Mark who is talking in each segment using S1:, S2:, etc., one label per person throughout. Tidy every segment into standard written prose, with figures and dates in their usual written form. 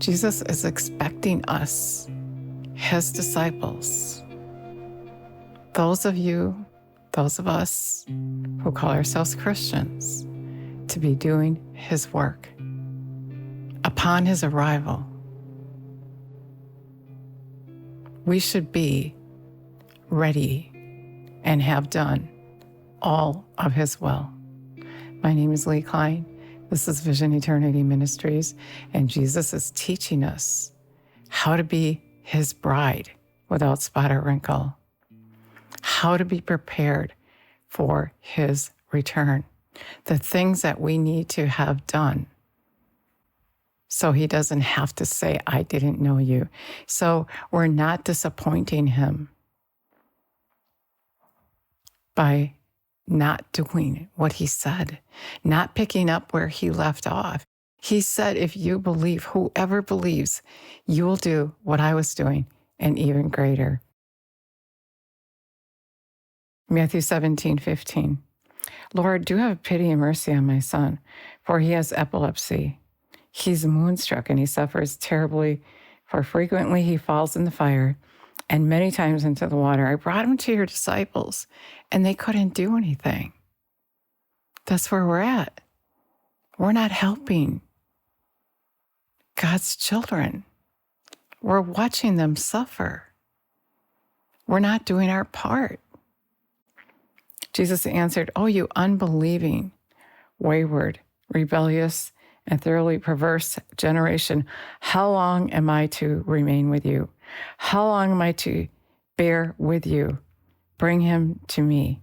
S1: Jesus is expecting us, his disciples, those of us who call ourselves Christians, to be doing his work. Upon his arrival, we should be ready and have done all of his will. My name is Lee Klein. This is Vision Eternity Ministries, and Jesus is teaching us how to be his bride without spot or wrinkle, how to be prepared for his return, the things that we need to have done so he doesn't have to say, I didn't know you. So we're not disappointing him by not doing what he said, not picking up where he left off. He said, if you believe, whoever believes, you will do what I was doing and even greater. Matthew 17:15. Lord, do have pity and mercy on my son, for he has epilepsy. He's moonstruck and he suffers terribly, for frequently he falls in the fire and many times into the water. I brought him to your disciples and they couldn't do anything. That's where we're at. We're not helping God's children. We're watching them suffer. We're not doing our part. Jesus answered, oh, you unbelieving, wayward, rebellious, and thoroughly perverse generation, how long am I to remain with you? How long am I to bear with you? Bring him to me.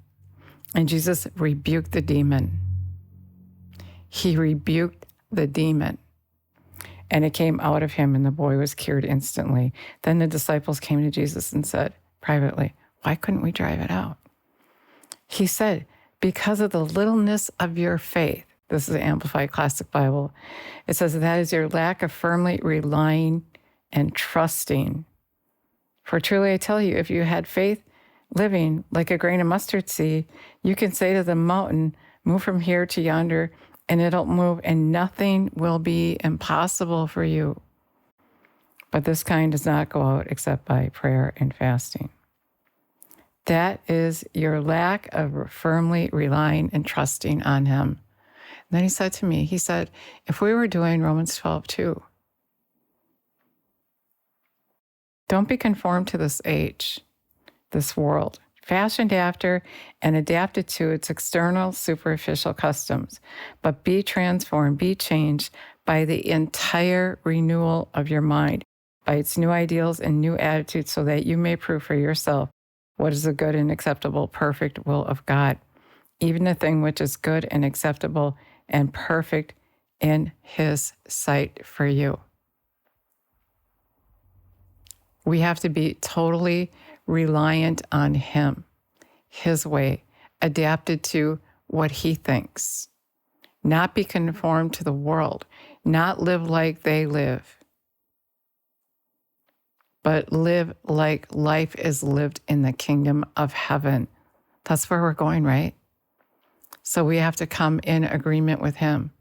S1: And Jesus rebuked the demon. He rebuked the demon, and it came out of him, and the boy was cured instantly. Then the disciples came to Jesus and said privately, why couldn't we drive it out? He said, because of the littleness of your faith. This is the Amplified Classic Bible. It says that is your lack of firmly relying and trusting. For truly I tell you, if you had faith living like a grain of mustard seed, you can say to the mountain, move from here to yonder, and it'll move, and nothing will be impossible for you. But this kind does not go out except by prayer and fasting. That is your lack of firmly relying and trusting on him. And then he said to me, he said, if we were doing Romans 12:2, don't be conformed to this age, this world, fashioned after and adapted to its external, superficial customs, but be transformed, be changed by the entire renewal of your mind, by its new ideals and new attitudes, so that you may prove for yourself what is the good and acceptable, perfect will of God, even the thing which is good and acceptable and perfect in his sight for you. We have to be totally reliant on him, his way, adapted to what he thinks, not be conformed to the world, not live like they live, but live like life is lived in the kingdom of heaven. That's where we're going, right? So we have to come in agreement with him.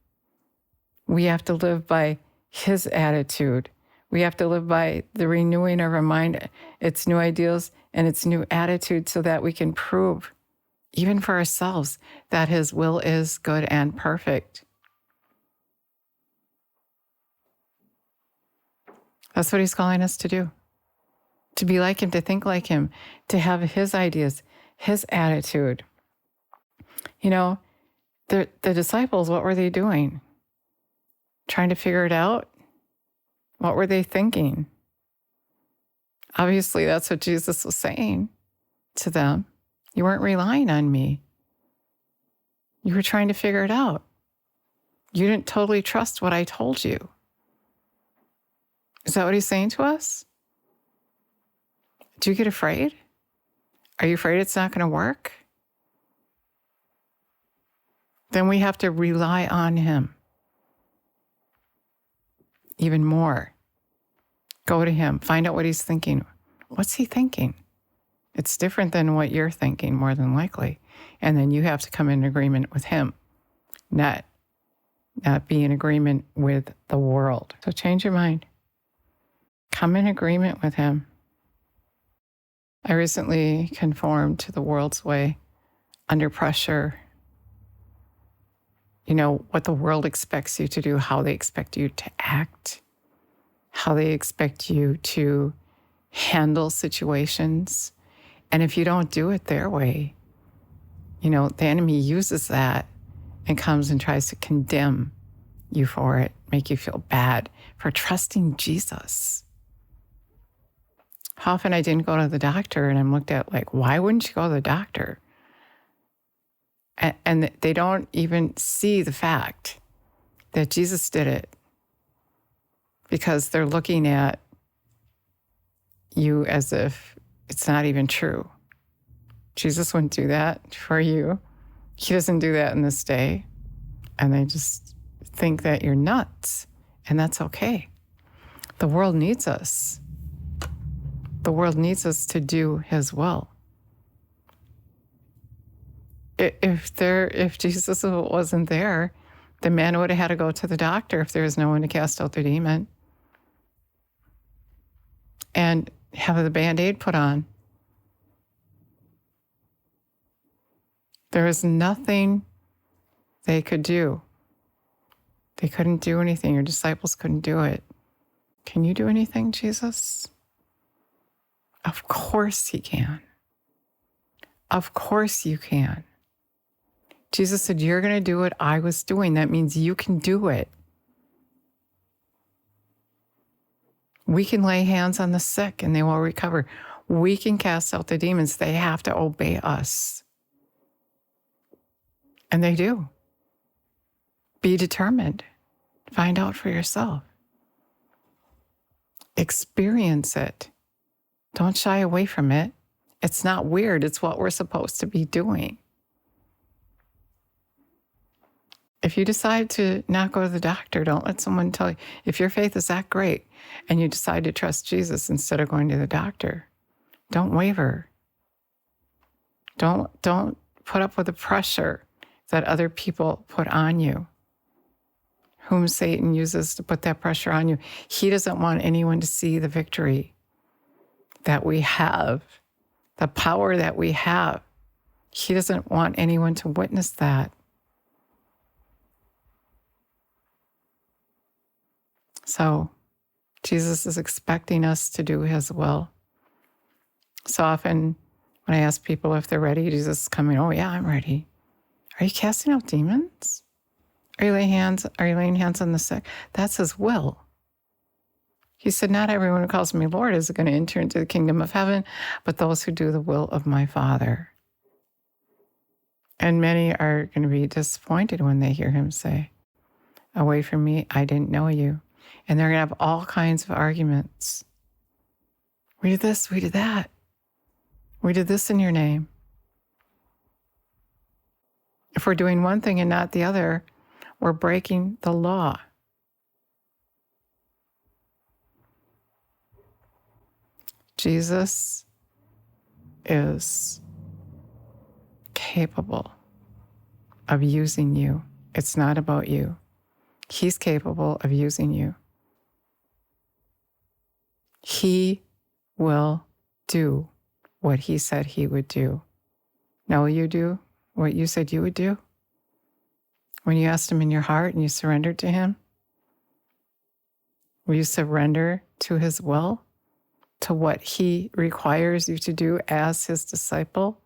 S1: We have to live by his attitude. We have to live by the renewing of our mind, its new ideals and its new attitude, so that we can prove, even for ourselves, that his will is good and perfect. That's what he's calling us to do. To be like him, to think like him, to have his ideas, his attitude. You know, the disciples, what were they doing? Trying to figure it out? What were they thinking? Obviously, that's what Jesus was saying to them. You weren't relying on me. You were trying to figure it out. You didn't totally trust what I told you. Is that what he's saying to us? Do you get afraid? Are you afraid it's not going to work? Then we have to rely on him even more. Go to him. Find out what he's thinking. What's he thinking? It's different than what you're thinking, more than likely. And then you have to come in agreement with him, not be in agreement with the world. So change your mind. Come in agreement with him. I recently conformed to the world's way under pressure. You know, what the world expects you to do, how they expect you to act, how they expect you to handle situations. And if you don't do it their way, you know, the enemy uses that and comes and tries to condemn you for it, make you feel bad for trusting Jesus. How often I didn't go to the doctor and I'm looked at like, why wouldn't you go to the doctor? And they don't even see the fact that Jesus did it because they're looking at you as if it's not even true. Jesus wouldn't do that for you. He doesn't do that in this day. And they just think that you're nuts, and that's okay. The world needs us. The world needs us to do his will. If Jesus wasn't there, the man would have had to go to the doctor if there was no one to cast out the demon and have the Band-Aid put on. There was nothing they could do. They couldn't do anything. Your disciples couldn't do it. Can you do anything, Jesus? Of course he can. Of course you can. Jesus said, you're going to do what I was doing. That means you can do it. We can lay hands on the sick and they will recover. We can cast out the demons. They have to obey us. And they do. Be determined. Find out for yourself. Experience it. Don't shy away from it. It's not weird. It's what we're supposed to be doing. If you decide to not go to the doctor, don't let someone tell you. If your faith is that great and you decide to trust Jesus instead of going to the doctor, don't waver. Don't put up with the pressure that other people put on you, whom Satan uses to put that pressure on you. He doesn't want anyone to see the victory that we have, the power that we have. He doesn't want anyone to witness that. So Jesus is expecting us to do his will. So often when I ask people if they're ready, Jesus is coming, oh yeah, I'm ready. Are you casting out demons? Are you laying hands on the sick? That's his will. He said, not everyone who calls me Lord is going to enter into the kingdom of heaven, but those who do the will of my Father. And many are going to be disappointed when they hear him say, away from me, I didn't know you. And they're going to have all kinds of arguments. We did this, we did that. We did this in your name. If we're doing one thing and not the other, we're breaking the law. Jesus is capable of using you. It's not about you. He's capable of using you. He will do what he said he would do. Now, will you do what you said you would do? When you asked him in your heart and you surrendered to him? Will you surrender to his will? To what he requires you to do as his disciple?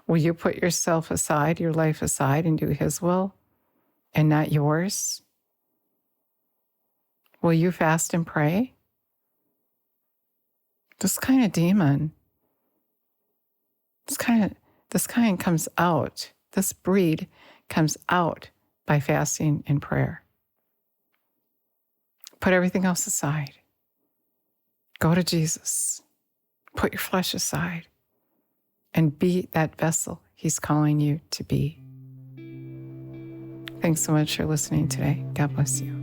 S1: Will you put yourself aside, your life aside, and do his will and not yours? Will you fast and pray? This kind of demon, this kind comes out, this breed comes out by fasting and prayer. Put everything else aside. Go to Jesus. Put your flesh aside and be that vessel he's calling you to be. Thanks so much for listening today. God bless you.